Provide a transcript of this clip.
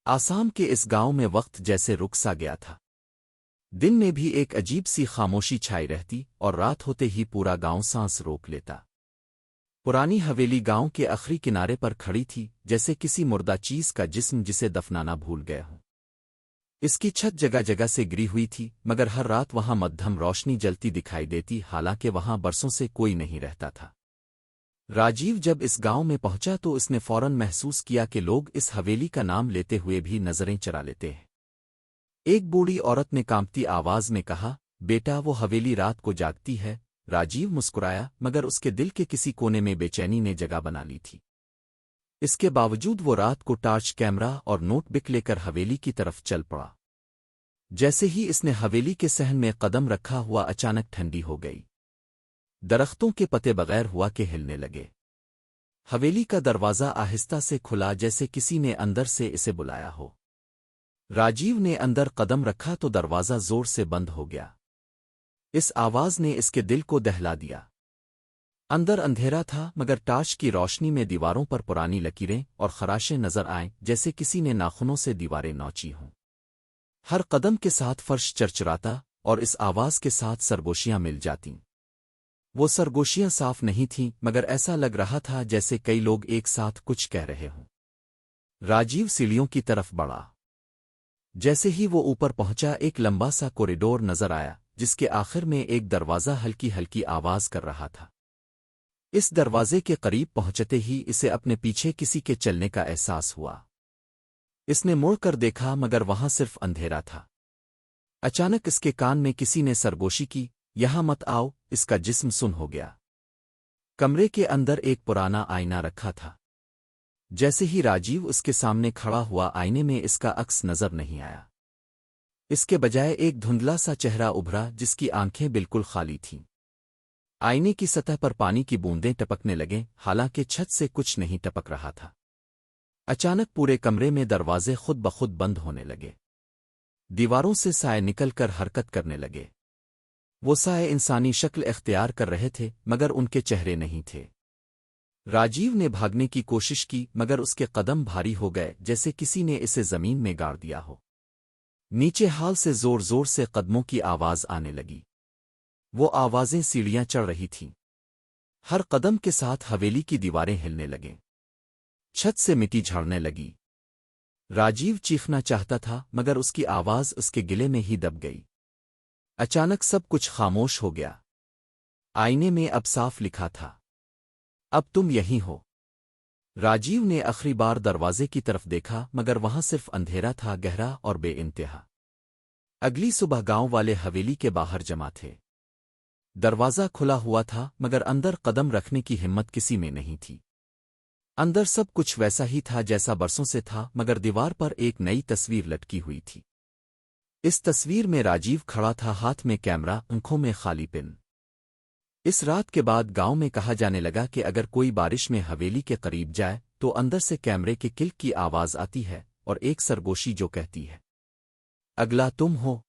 آسام کے اس گاؤں میں وقت جیسے رک سا گیا تھا۔ دن میں بھی ایک عجیب سی خاموشی چھائی رہتی اور رات ہوتے ہی پورا گاؤں سانس روک لیتا۔ پرانی حویلی گاؤں کے آخری کنارے پر کھڑی تھی، جیسے کسی مردہ چیز کا جسم جسے دفنانا بھول گئے ہوں۔ اس کی چھت جگہ جگہ سے گری ہوئی تھی، مگر ہر رات وہاں مدھم روشنی جلتی دکھائی دیتی، حالانکہ وہاں برسوں سے کوئی نہیں رہتا تھا۔ راجیو جب اس گاؤں میں پہنچا تو اس نے فوراً محسوس کیا کہ لوگ اس حویلی کا نام لیتے ہوئے بھی نظریں چرا لیتے ہیں۔ ایک بوڑھی عورت نے کانپتی آواز میں کہا، بیٹا وہ حویلی رات کو جاگتی ہے۔ راجیو مسکرایا، مگر اس کے دل کے کسی کونے میں بے چینی نے جگہ بنا لی تھی۔ اس کے باوجود وہ رات کو ٹارچ کیمرہ اور نوٹ بک لے کر حویلی کی طرف چل پڑا۔ جیسے ہی اس نے حویلی کے صحن میں قدم رکھا ہوا اچانک ٹھنڈی ہو گئی۔ درختوں کے پتے بغیر ہوا کے ہلنے لگے۔ حویلی کا دروازہ آہستہ سے کھلا، جیسے کسی نے اندر سے اسے بلایا ہو۔ راجیو نے اندر قدم رکھا تو دروازہ زور سے بند ہو گیا۔ اس آواز نے اس کے دل کو دہلا دیا۔ اندر اندھیرا تھا، مگر ٹارچ کی روشنی میں دیواروں پر پرانی لکیریں اور خراشیں نظر آئیں، جیسے کسی نے ناخنوں سے دیواریں نوچی ہوں۔ ہر قدم کے ساتھ فرش چرچراتا اور اس آواز کے ساتھ سرگوشیاں مل جاتیں۔ وہ سرگوشیاں صاف نہیں تھیں، مگر ایسا لگ رہا تھا جیسے کئی لوگ ایک ساتھ کچھ کہہ رہے ہوں۔ راجیو سیڑھیوں کی طرف بڑھا۔ جیسے ہی وہ اوپر پہنچا، ایک لمبا سا کوریڈور نظر آیا، جس کے آخر میں ایک دروازہ ہلکی ہلکی آواز کر رہا تھا۔ اس دروازے کے قریب پہنچتے ہی اسے اپنے پیچھے کسی کے چلنے کا احساس ہوا۔ اس نے مڑ کر دیکھا، مگر وہاں صرف اندھیرا تھا۔ اچانک اس کے کان میں کسی نے سرگوشی کی، یہاں مت آؤ۔ اس کا جسم سن ہو گیا۔ کمرے کے اندر ایک پرانا آئینہ رکھا تھا۔ جیسے ہی راجیو اس کے سامنے کھڑا ہوا، آئینے میں اس کا عکس نظر نہیں آیا۔ اس کے بجائے ایک دھندلا سا چہرہ ابھرا، جس کی آنکھیں بالکل خالی تھیں۔ آئینے کی سطح پر پانی کی بوندیں ٹپکنے لگیں، حالانکہ چھت سے کچھ نہیں ٹپک رہا تھا۔ اچانک پورے کمرے میں دروازے خود بخود بند ہونے لگے۔ دیواروں سے سائے نکل کر حرکت کرنے لگے۔ وہ سائے انسانی شکل اختیار کر رہے تھے، مگر ان کے چہرے نہیں تھے۔ راجیو نے بھاگنے کی کوشش کی، مگر اس کے قدم بھاری ہو گئے، جیسے کسی نے اسے زمین میں گاڑ دیا ہو۔ نیچے ہال سے زور زور سے قدموں کی آواز آنے لگی۔ وہ آوازیں سیڑھیاں چڑھ رہی تھیں۔ ہر قدم کے ساتھ حویلی کی دیواریں ہلنے لگیں۔ چھت سے مٹی جھاڑنے لگی۔ راجیو چیخنا چاہتا تھا، مگر اس کی آواز اس کے گلے میں ہی دب گئی۔ اچانک سب کچھ خاموش ہو گیا۔ آئینے میں اب صاف لکھا تھا، اب تم یہیں ہو۔ راجیو نے آخری بار دروازے کی طرف دیکھا، مگر وہاں صرف اندھیرا تھا، گہرا اور بے انتہا۔ اگلی صبح گاؤں والے حویلی کے باہر جمع تھے۔ دروازہ کھلا ہوا تھا، مگر اندر قدم رکھنے کی ہمت کسی میں نہیں تھی۔ اندر سب کچھ ویسا ہی تھا جیسا برسوں سے تھا، مگر دیوار پر ایک نئی تصویر لٹکی ہوئی تھی۔ اس تصویر میں راجیو کھڑا تھا، ہاتھ میں کیمرہ، آنکھوں میں خالی پن۔ اس رات کے بعد گاؤں میں کہا جانے لگا کہ اگر کوئی بارش میں حویلی کے قریب جائے تو اندر سے کیمرے کے کلک کی آواز آتی ہے اور ایک سرگوشی جو کہتی ہے، اگلا تم ہو۔